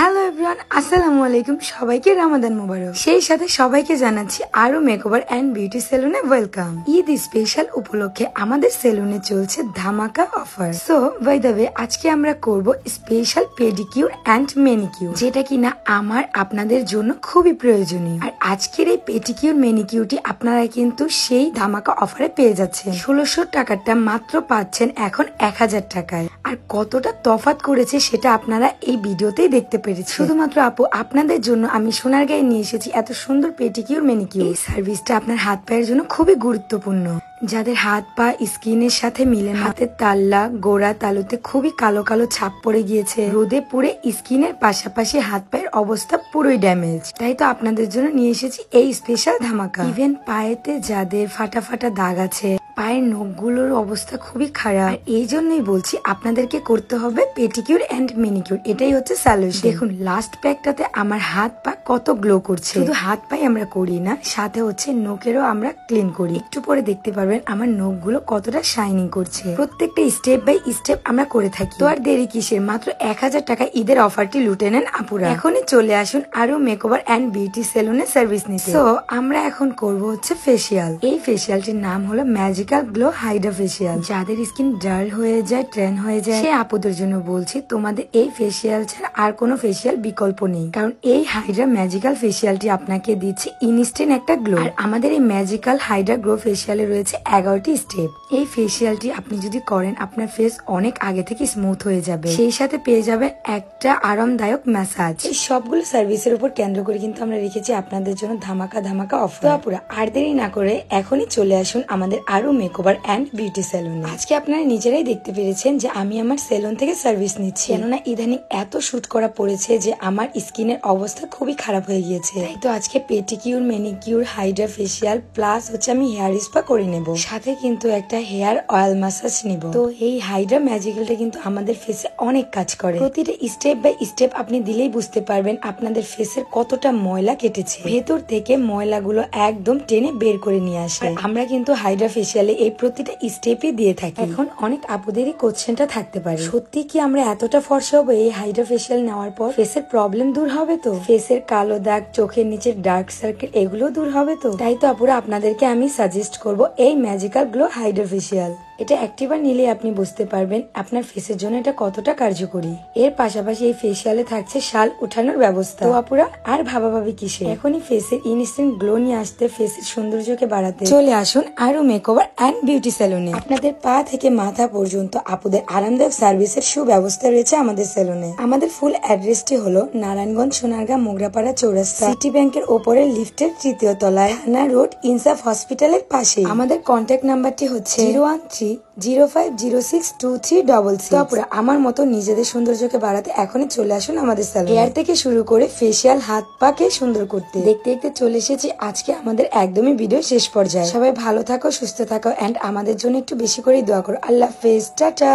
Hello everyone, আসসালামু আলাইকুম। সবাইকে রমাদান মোবারক। সেই সাথে সবাইকে জানাচ্ছি আরো মেকওভার এন্ড বিউটি সেলুনে ওয়েলকাম। ঈদ স্পেশাল উপলক্ষে আমাদের সেলুনে চলছে ধামাকা offer. So by the way, আজকে আমরা করব স্পেশাল পেডিকিউর এন্ড ম্যানিকিউর, যেটা কিনা আমার আপনাদের জন্য খুবই প্রয়োজনীয়। আর আজকের এই পেডিকিউর ম্যানিকিউরটি আপনারা কিন্তু সেই ধামাকা অফারে পেয়ে যাচ্ছেন। 1600 টাকাটা মাত্র পাচ্ছেন এখন 1000 টাকায়। আর কতটা তফাৎ করেছে সেটা আপনারা এই ভিডিওতেই দেখতে পেরেছি। শুধুমাত্র আপু আপনাদের জন্য আমি সোনারগাঁয়ে নিয়ে এসেছি এত সুন্দর পেডিকিউর ম্যানিকিউর। এই সার্ভিসটা আপনার হাত পায়ের জন্য খুবই গুরুত্বপূর্ণ। যাদের হাত পা স্কিনের সাথে মিলে না, হাতের তাল্লা গোড়া তালুতে খুবই কালো কালো ছাপ পড়ে গিয়েছে, রোদে পুড়ে স্কিনের পাশাপাশি হাত পায়ের অবস্থা পুরোই ড্যামেজ, তাই তো আপনাদের জন্য নিয়ে এসেছি এই স্পেশাল ধামাকা। ইভেন পায়েতে যাদের ফাটা ফাটা দাগ আছে, পায়ের নখগুলোর অবস্থা খুবই খারাপ, এই জন্যই বলছি আপনাদেরকে করতে হবে পেডিকিউর এন্ড ম্যানিকিউর। এটাই হচ্ছে সলিউশন। দেখুন লাস্ট প্যাকটাতে আমার হাত পা কত গ্লো করছে। শুধু হাত পাই আমরা করি না, সাথে হচ্ছে নখেরও আমরা ক্লিন করি। একটু পরে দেখতে পারবেন আমার নখগুলো কতটা শাইনিং করছে। প্রত্যেকটা স্টেপ বাই স্টেপ আমরা করে থাকি। তো আর দেরি কিসের, মাত্র 1000 টাকা ঈদের অফারটি লুটে নেন আপুরা। এখনই চলে আসুন আরো মেকওভার এন্ড বিউটি সেলুনে সার্ভিস নিতে। তো আমরা এখন করব হচ্ছে ফেসিয়াল। এই ফেসিয়ালটির নাম হলো ম্যাজিক্যাল গ্লো হাইড্রা ফেসিয়াল। যাদের স্কিন ডাল হয়ে যায়, ট্রেন হয়ে যায়, সে আপুদের জন্য বলছি তোমাদের এই ফেসিয়াল ছাড়া আর কোনো ফেসিয়াল বিকল্প নেই। কারণ এই হাইড্রা ম্যাজিক্যাল ফেসিয়ালটি আপনাকে দিচ্ছে ইনস্ট্যান্ট একটা গ্লো। আর আমাদের এই ম্যাজিক্যাল হাইড্রা গ্লো ফেসিয়ালে রয়েছে 11টি স্টেপ। এই ফেসিয়ালটি আপনি যদি করেন আপনার ফেস অনেক আগে থেকে স্মুথ হয়ে যাবে, সেই সাথে পেয়ে যাবেন একটা আরামদায়ক ম্যাসাজ। এই সবগুলো সার্ভিসের উপর কেন্দ্র করে কিন্তু আমরা রেখেছি আপনাদের জন্য ধামাকা ধামাকা অফার। তো আপুরা আর দেরি না করে এখনই চলে আসুন আমাদের আরো মেকওভার এন্ড বিউটি সেলুনে। আজকে আপনারা নিজেরাই দেখতে পেরেছেন যে আমি আমার সেলুন থেকে সার্ভিস নিচ্ছি, কেননা ইদানিং এত শুট করা পড়েছে যে আমার স্কিনের অবস্থা খুবই খারাপ হয়ে গিয়েছে। তাই তো আজকে pedicure manicure Hydra facial plus হচ্ছে আমি হেয়ার স্পা করে নেব, সাথে কিন্তু একটা হেয়ার অয়েল ম্যাসাজ নিব। তো এই হাইড্রা ম্যাজিক্যালটা কিন্তু আমাদের ফেসে অনেক কাজ করে। প্রতিটা স্টেপ বাই স্টেপ আপনি দিলেই বুঝতে পারবেন আপনাদের ফেসের কতটা ময়লা কেটেছে। ভেতর থেকে ময়লাগুলো একদম টেনে বের করে নিয়ে আসে। আমরা কিন্তু হাইড্রা ফেসিয়ালে এই প্রতিটা স্টেপই দিয়ে থাকি। এখন অনেক আপুদেরই কোশ্চেনটা থাকতে পারে, সত্যি কি আমরা এতটা ফর্সা হবো এই হাইড্রা ফেসিয়াল নেওয়ার পর? ফেসের প্রবলেম দূর হবে তো? ফেসের কালো দাগ, চোখের নিচের ডার্ক সার্কেল, এগুলো দূর হবে তো? তাই তো আপুরা আপনাদেরকে আমি সাজেস্ট করব এই ম্যাজিক্যাল গ্লো হাইড্রা ফেসিয়াল। এটা একটিবার নিলে আপনি বুঝতে পারবেন আপনার ফেসের জন্য এটা কতটা কার্যকরী। এর পাশাপাশি এই ফেসিয়ালে থাকছে শাল উঠানোর ব্যবস্থা। তো আপুরা আর ভাবাভাবি কিসে, এখনই ফেসের ইনস্ট্যান্ট গ্লো নিয়ে আসতে, ফেসের সৌন্দর্যকে বাড়াতে চলে আসুন আরো মেকওভার এন্ড বিউটি সেলুনে। আপনাদের পা থেকে মাথা পর্যন্ত আপুদের আরামদায়ক সার্ভিসের সুব্যবস্থা রয়েছে আমাদের সেলুনে। আমাদের ফুল অ্যাড্রেসটি হলো নারায়ণগঞ্জ সোনারগাঁ মোগরাপাড়া চৌরাস্তা, সিটি ব্যাংকের ওপরে লিফটের 3য় তলায়, থানা রোড, ইনসাফ হসপিটালের পাশে। আমাদের কন্ট্যাক্ট নাম্বারটি হচ্ছে 01305062366। আমার মতো নিজেদের সৌন্দর্যকে বাড়াতে এখনই চলে আসুন আমাদের সেলুনে। হেয়ার থেকে শুরু করে ফেসিয়াল, হাত পাকে সুন্দর করতে। দেখতে দেখতে চলে এসেছি আজকে আমাদের একদমই ভিডিও শেষ পর্যায়ে। সবাই ভালো থাকো, সুস্থ থাকো এন্ড আমাদের জন্য একটু বেশি করে দোয়া করো। আল্লাহ হাফেজ, টাটা।